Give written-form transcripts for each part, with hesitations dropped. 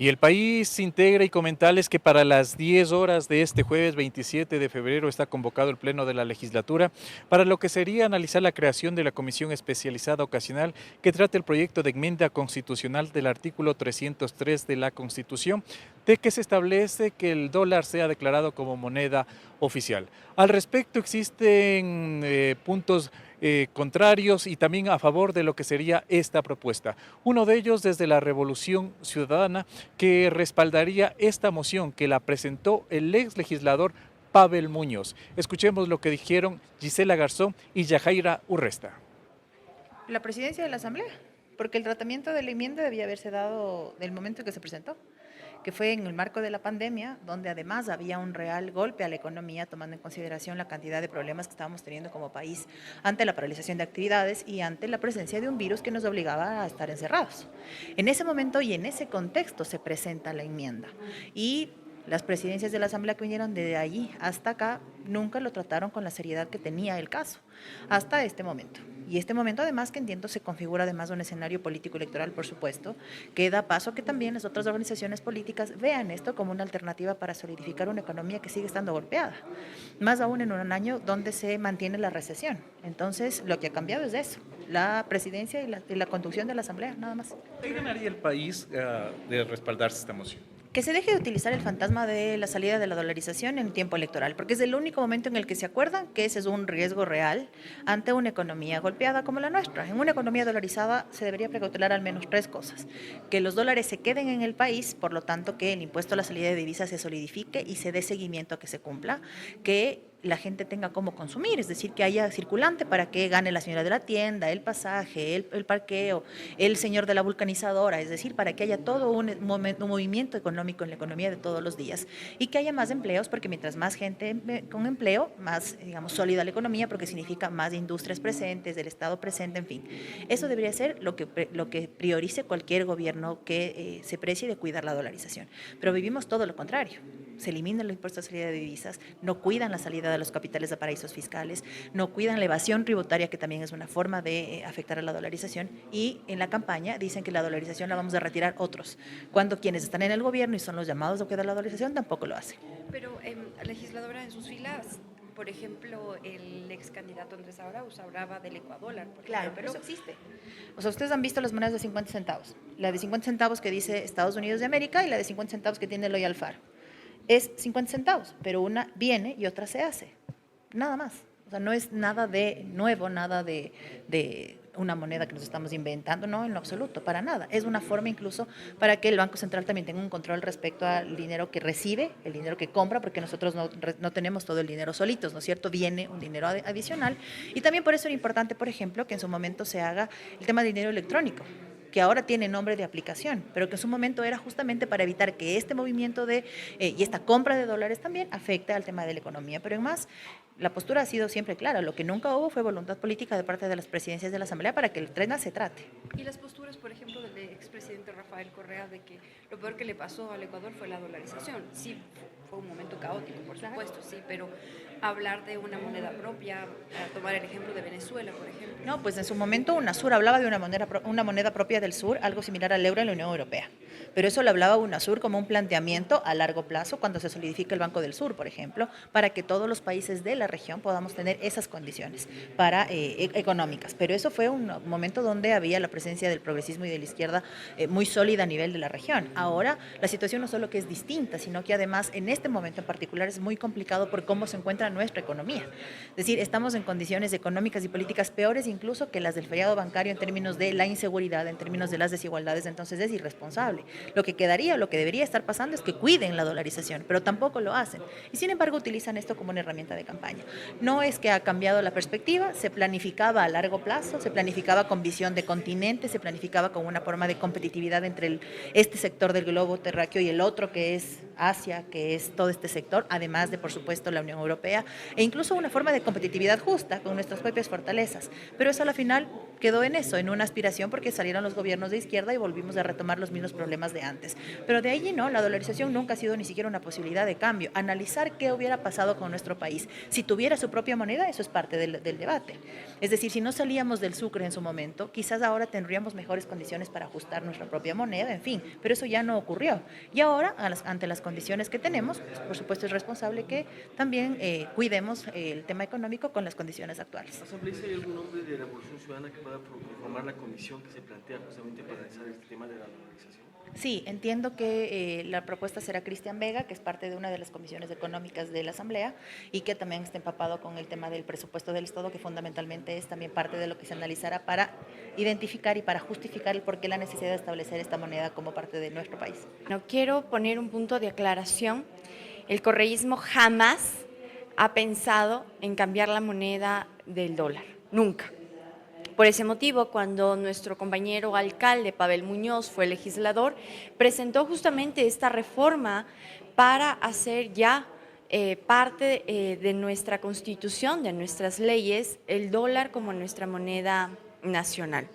Y el país integra y comentarles que para las 10 horas de este jueves 27 de febrero está convocado el Pleno de la Legislatura para lo que sería analizar la creación de la Comisión Especializada Ocasional que trate el proyecto de enmienda constitucional del artículo 303 de la Constitución, de que se establece que el dólar sea declarado como moneda oficial. Al respecto existen puntos contrarios y también a favor de lo que sería esta propuesta. Uno de ellos desde la Revolución Ciudadana, que respaldaría esta moción que la presentó el ex legislador Pavel Muñoz. Escuchemos lo que dijeron Gisela Garzón y Yajaira Urresta. La presidencia de la Asamblea, porque el tratamiento de la enmienda debía haberse dado del momento en que se presentó, que fue en el marco de la pandemia, donde además había un real golpe a la economía, tomando en consideración la cantidad de problemas que estábamos teniendo como país ante la paralización de actividades y ante la presencia de un virus que nos obligaba a estar encerrados. En ese momento y en ese contexto se presenta la enmienda. Y las presidencias de la Asamblea que vinieron de allí hasta acá nunca lo trataron con la seriedad que tenía el caso, hasta este momento. Y este momento además que entiendo se configura además un escenario político electoral, por supuesto, que da paso a que también las otras organizaciones políticas vean esto como una alternativa para solidificar una economía que sigue estando golpeada, más aún en un año donde se mantiene la recesión. Entonces, lo que ha cambiado es eso, la presidencia y la conducción de la Asamblea, nada más. ¿Qué ganaría el país de respaldarse esta moción? Que se deje de utilizar el fantasma de la salida de la dolarización en tiempo electoral, porque es el único momento en el que se acuerdan que ese es un riesgo real ante una economía golpeada como la nuestra. En una economía dolarizada se debería precautelar al menos tres cosas: que los dólares se queden en el país, por lo tanto que el impuesto a la salida de divisas se solidifique y se dé seguimiento a que se cumpla, que la gente tenga cómo consumir, es decir, que haya circulante para que gane la señora de la tienda, el pasaje, el parqueo, el señor de la vulcanizadora, es decir, para que haya todo un movimiento económico en la economía de todos los días y que haya más empleos, porque mientras más gente con empleo, más, digamos, sólida la economía, porque significa más industrias presentes, del Estado presente, en fin. Eso debería ser lo que priorice cualquier gobierno que se precie de cuidar la dolarización. Pero vivimos todo lo contrario. Se eliminan los impuestos a salida de divisas, no cuidan la salida de los capitales de paraísos fiscales, no cuidan la evasión tributaria, que también es una forma de afectar a la dolarización, y en la campaña dicen que la dolarización la vamos a retirar otros, cuando quienes están en el gobierno y son los llamados a cuidar la dolarización tampoco lo hacen. Pero legisladora, en sus filas, por ejemplo, el ex candidato Andrés Arauz hablaba del ecuadólar. Claro, pero eso existe. O sea, ustedes han visto las monedas de 50 centavos, la de 50 centavos que dice Estados Unidos de América y la de 50 centavos que tiene Loyal Far. Es 50 centavos, pero una viene y otra se hace, nada más. O sea, no es nada de nuevo, nada de una moneda que nos estamos inventando, no, en lo absoluto, para nada. Es una forma incluso para que el Banco Central también tenga un control respecto al dinero que recibe, el dinero que compra, porque nosotros no tenemos todo el dinero solitos, ¿no es cierto? Viene un dinero adicional. Y también por eso era importante, por ejemplo, que en su momento se haga el tema del dinero electrónico, que ahora tiene nombre de aplicación, pero que en su momento era justamente para evitar que este movimiento y esta compra de dólares también afecte al tema de la economía. Pero en más, la postura ha sido siempre clara. Lo que nunca hubo fue voluntad política de parte de las presidencias de la Asamblea para que el tema se trate. Y las posturas, por ejemplo, del expresidente Rafael Correa, de que lo peor que le pasó al Ecuador fue la dolarización. Sí, fue un momento caótico, por supuesto, sí, pero hablar de una moneda propia, tomar el ejemplo de Venezuela, por ejemplo. No, pues en su momento UNASUR hablaba de una moneda propia del sur, algo similar al euro en la Unión Europea. Pero eso lo hablaba UNASUR como un planteamiento a largo plazo, cuando se solidifica el Banco del Sur, por ejemplo, para que todos los países de la región podamos tener esas condiciones económicas. Pero eso fue un momento donde había la presencia del progresismo y de la izquierda muy sólida a nivel de la región. Ahora la situación no solo que es distinta, sino que además en este momento en particular es muy complicado por cómo se encuentra nuestra economía. Es decir, estamos en condiciones económicas y políticas peores incluso que las del feriado bancario en términos de la inseguridad, en términos de las desigualdades. Entonces es irresponsable. Lo que quedaría, lo que debería estar pasando es que cuiden la dolarización, pero tampoco lo hacen. Y sin embargo utilizan esto como una herramienta de campaña. No es que ha cambiado la perspectiva, se planificaba a largo plazo, se planificaba con visión de continente, se planificaba con una forma de competitividad entre este sector del globo terráqueo y el otro que es Asia, que es todo este sector, además de, por supuesto, la Unión Europea, e incluso una forma de competitividad justa con nuestras propias fortalezas. Pero eso a la final quedó en eso, en una aspiración, porque salieron los gobiernos de izquierda y volvimos a retomar los mismos problemas de antes. Pero de allí no, la dolarización nunca ha sido ni siquiera una posibilidad de cambio. Analizar qué hubiera pasado con nuestro país si tuviera su propia moneda, eso es parte del debate. Es decir, si no salíamos del sucre en su momento, quizás ahora tendríamos mejores condiciones para ajustar nuestra propia moneda, en fin, pero eso ya no ocurrió. Y ahora, ante las condiciones que tenemos, pues, por supuesto es responsable que también cuidemos el tema económico con las condiciones actuales. Asambleísta, ¿hay algún nombre de Revolución Ciudadana que pueda formar la comisión que se plantea justamente para analizar este tema de la dolarización? Sí, entiendo que la propuesta será Cristian Vega, que es parte de una de las comisiones económicas de la Asamblea y que también está empapado con el tema del presupuesto del Estado, que fundamentalmente es también parte de lo que se analizará para identificar y para justificar el por qué la necesidad de establecer esta moneda como parte de nuestro país. No quiero poner un punto de aclaración. El correísmo jamás ha pensado en cambiar la moneda del dólar, nunca. Por ese motivo, cuando nuestro compañero alcalde, Pavel Muñoz, fue legislador, presentó justamente esta reforma para hacer ya parte de nuestra Constitución, de nuestras leyes, el dólar como nuestra moneda nacional.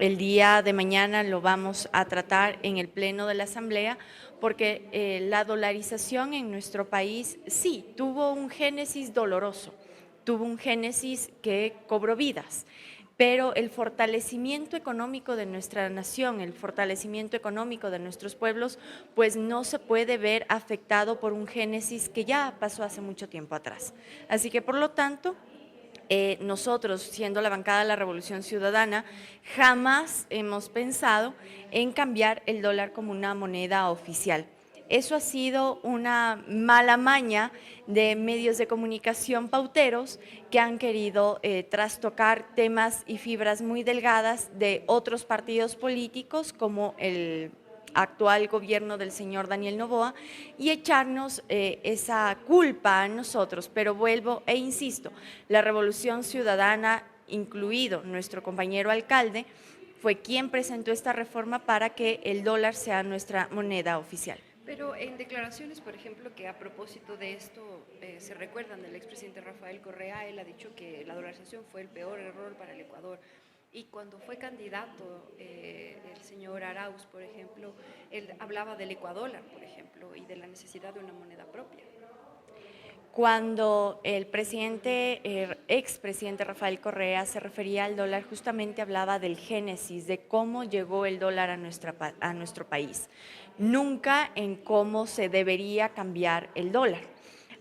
El día de mañana lo vamos a tratar en el Pleno de la Asamblea porque la dolarización en nuestro país sí tuvo un génesis doloroso, tuvo un génesis que cobró vidas. Pero el fortalecimiento económico de nuestra nación, el fortalecimiento económico de nuestros pueblos, pues no se puede ver afectado por un génesis que ya pasó hace mucho tiempo atrás. Así que, por lo tanto, nosotros, siendo la bancada de la Revolución Ciudadana, jamás hemos pensado en cambiar el dólar como una moneda oficial. Eso ha sido una mala maña de medios de comunicación pauteros que han querido trastocar temas y fibras muy delgadas de otros partidos políticos como el actual gobierno del señor Daniel Noboa y echarnos esa culpa a nosotros. Pero vuelvo e insisto, la Revolución Ciudadana, incluido nuestro compañero alcalde, fue quien presentó esta reforma para que el dólar sea nuestra moneda oficial. Pero en declaraciones, por ejemplo, que a propósito de esto se recuerdan del expresidente Rafael Correa, él ha dicho que la dolarización fue el peor error para el Ecuador. Y cuando fue candidato el señor Arauz, por ejemplo, él hablaba del ecuadólar, por ejemplo, y de la necesidad de una moneda propia. Cuando el expresidente Rafael Correa se refería al dólar, justamente hablaba del génesis, de cómo llegó el dólar a nuestro país, nunca en cómo se debería cambiar el dólar.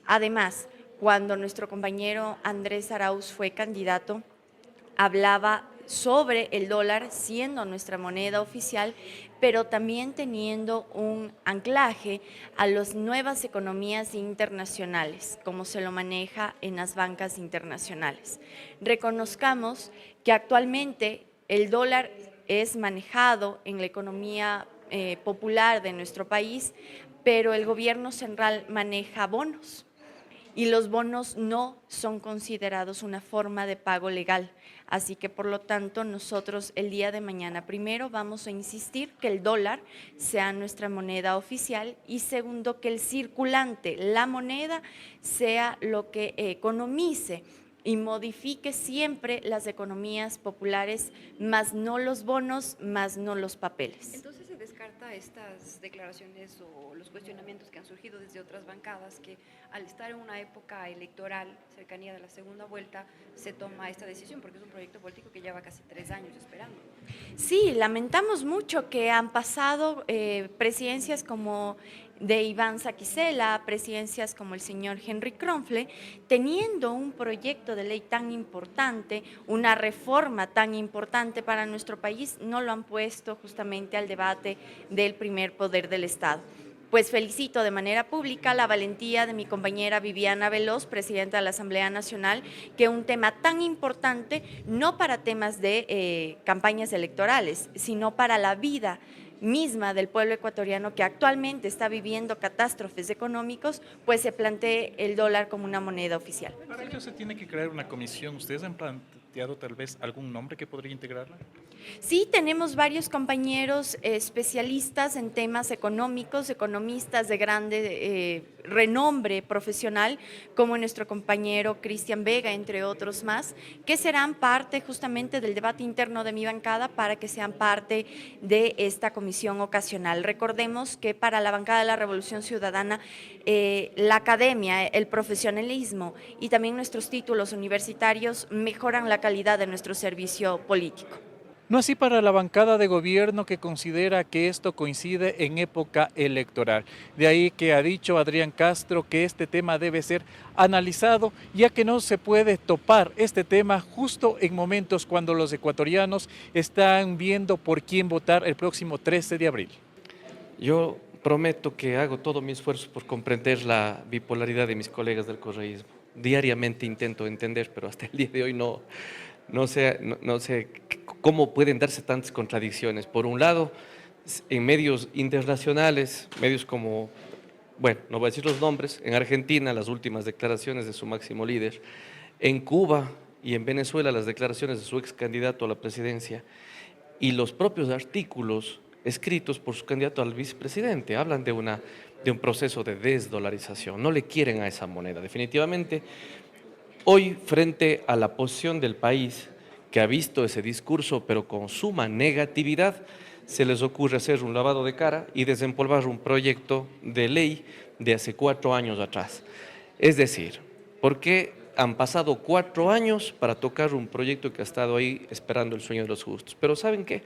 Además, cuando nuestro compañero Andrés Arauz fue candidato, hablaba sobre el dólar siendo nuestra moneda oficial, pero también teniendo un anclaje a las nuevas economías internacionales, como se lo maneja en las bancas internacionales. Reconozcamos que actualmente el dólar es manejado en la economía popular de nuestro país, pero el gobierno central maneja bonos. Y los bonos no son considerados una forma de pago legal. Así que, por lo tanto, nosotros el día de mañana, primero, vamos a insistir que el dólar sea nuestra moneda oficial y segundo, que el circulante, la moneda, sea lo que economice y modifique siempre las economías populares, más no los bonos, más no los papeles. Entonces se descarta estas declaraciones o los cuestionamientos que han surgido desde otras bancadas que al estar en una época electoral, cercanía de la segunda vuelta, se toma esta decisión porque es un proyecto político que lleva casi 3 años esperando. Sí, lamentamos mucho que han pasado presidencias como de Iván Saquicela, presidencias como el señor Henry Kronfle, teniendo un proyecto de ley tan importante, una reforma tan importante para nuestro país, no lo han puesto justamente al debate del primer poder del Estado. Pues felicito de manera pública la valentía de mi compañera Viviana Veloz, presidenta de la Asamblea Nacional, que un tema tan importante, no para temas de campañas electorales, sino para la vida misma del pueblo ecuatoriano que actualmente está viviendo catástrofes económicos, pues se plantee el dólar como una moneda oficial. Para ello se tiene que crear una comisión. ¿Ustedes han planteado tal vez algún nombre que podría integrarla? Sí, tenemos varios compañeros especialistas en temas económicos, economistas de grande renombre profesional, como nuestro compañero Cristian Vega, entre otros más, que serán parte justamente del debate interno de mi bancada para que sean parte de esta comisión ocasional. Recordemos que para la bancada de la Revolución Ciudadana, la academia, el profesionalismo y también nuestros títulos universitarios mejoran la calidad de nuestro servicio político. No así para la bancada de gobierno, que considera que esto coincide en época electoral. De ahí que ha dicho Adrián Castro que este tema debe ser analizado, ya que no se puede topar este tema justo en momentos cuando los ecuatorianos están viendo por quién votar el próximo 13 de abril. Yo prometo que hago todo mi esfuerzo por comprender la bipolaridad de mis colegas del correísmo. Diariamente intento entender, pero hasta el día de hoy no sé cómo pueden darse tantas contradicciones. Por un lado, en medios internacionales, medios como, bueno, no voy a decir los nombres, en Argentina las últimas declaraciones de su máximo líder, en Cuba y en Venezuela las declaraciones de su ex candidato a la presidencia y los propios artículos escritos por su candidato al vicepresidente hablan de un proceso de desdolarización. No le quieren a esa moneda, definitivamente. Hoy, frente a la posición del país, que ha visto ese discurso, pero con suma negatividad, se les ocurre hacer un lavado de cara y desempolvar un proyecto de ley de hace 4 años atrás. Es decir, ¿por qué han pasado 4 años para tocar un proyecto que ha estado ahí esperando el sueño de los justos? Pero ¿saben qué?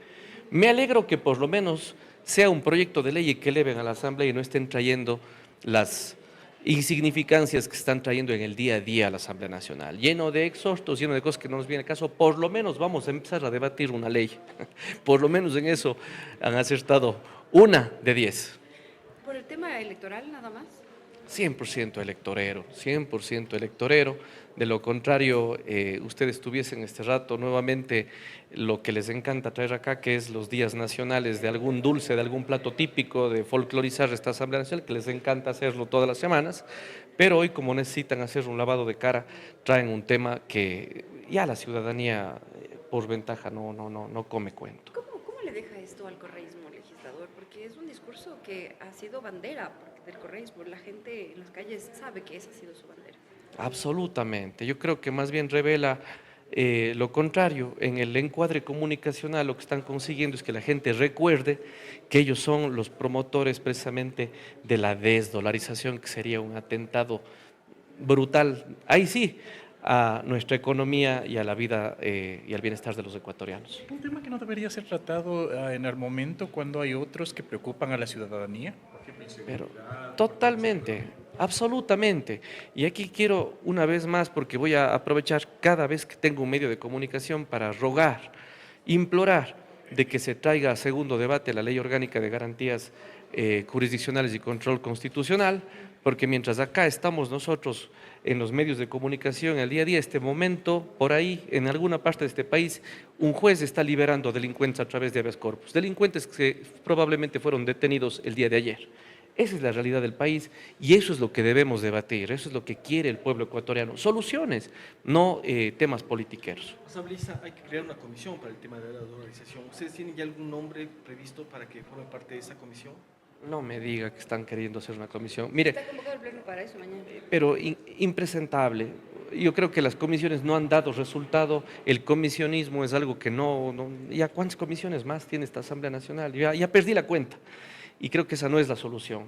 Me alegro que por lo menos sea un proyecto de ley y que eleven a la Asamblea y no estén trayendo las insignificancias que están trayendo en el día a día a la Asamblea Nacional, lleno de exhortos, lleno de cosas que no nos viene al caso. Por lo menos vamos a empezar a debatir una ley, por lo menos en eso han acertado 1 de 10. ¿Por el tema electoral nada más? 100% electorero, 100% electorero. De lo contrario, ustedes tuviesen este rato nuevamente lo que les encanta traer acá, que es los días nacionales de algún dulce, de algún plato típico, de folclorizar esta Asamblea Nacional, que les encanta hacerlo todas las semanas, pero hoy, como necesitan hacer un lavado de cara, traen un tema que ya la ciudadanía por ventaja no come cuento. ¿Cómo le deja esto al correísmo, legislador? Porque es un discurso que ha sido bandera del correísmo. La gente en las calles sabe que esa ha sido su bandera. Absolutamente. Yo creo que más bien revela lo contrario. En el encuadre comunicacional lo que están consiguiendo es que la gente recuerde que ellos son los promotores precisamente de la desdolarización, que sería un atentado brutal, ahí sí, a nuestra economía y a la vida y al bienestar de los ecuatorianos. Un tema que no debería ser tratado en el momento cuando hay otros que preocupan a la ciudadanía. Pero totalmente, absolutamente. Y aquí quiero una vez más, porque voy a aprovechar cada vez que tengo un medio de comunicación para rogar, implorar de que se traiga a segundo debate la Ley Orgánica de Garantías Jurisdiccionales y Control Constitucional, porque mientras acá estamos nosotros en los medios de comunicación el día a día, este momento, por ahí, en alguna parte de este país, un juez está liberando delincuentes a través de habeas corpus, delincuentes que probablemente fueron detenidos el día de ayer. Esa es la realidad del país y eso es lo que debemos debatir, eso es lo que quiere el pueblo ecuatoriano, soluciones, no temas politiqueros. Asambleísta, hay que crear una comisión para el tema de la dolarización. ¿Ustedes tienen ya algún nombre previsto para que forme parte de esa comisión? No me diga que están queriendo hacer una comisión. Mire, Está convocado el pleno para eso mañana. pero impresentable. Yo creo que las comisiones no han dado resultado, el comisionismo es algo que ¿ya cuántas comisiones más tiene esta Asamblea Nacional? Ya perdí la cuenta. Y creo que esa no es la solución,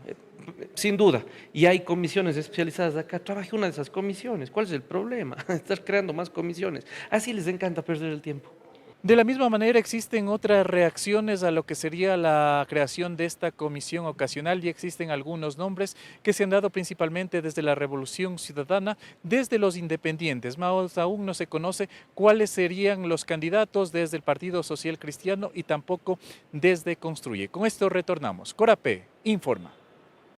sin duda. Y hay comisiones especializadas de acá, trabaje una de esas comisiones. ¿Cuál es el problema? Estar creando más comisiones. Así les encanta perder el tiempo. De la misma manera existen otras reacciones a lo que sería la creación de esta comisión ocasional y existen algunos nombres que se han dado principalmente desde la Revolución Ciudadana, desde los independientes. Más aún no se conoce cuáles serían los candidatos desde el Partido Social Cristiano y tampoco desde Construye. Con esto retornamos. Corapé informa.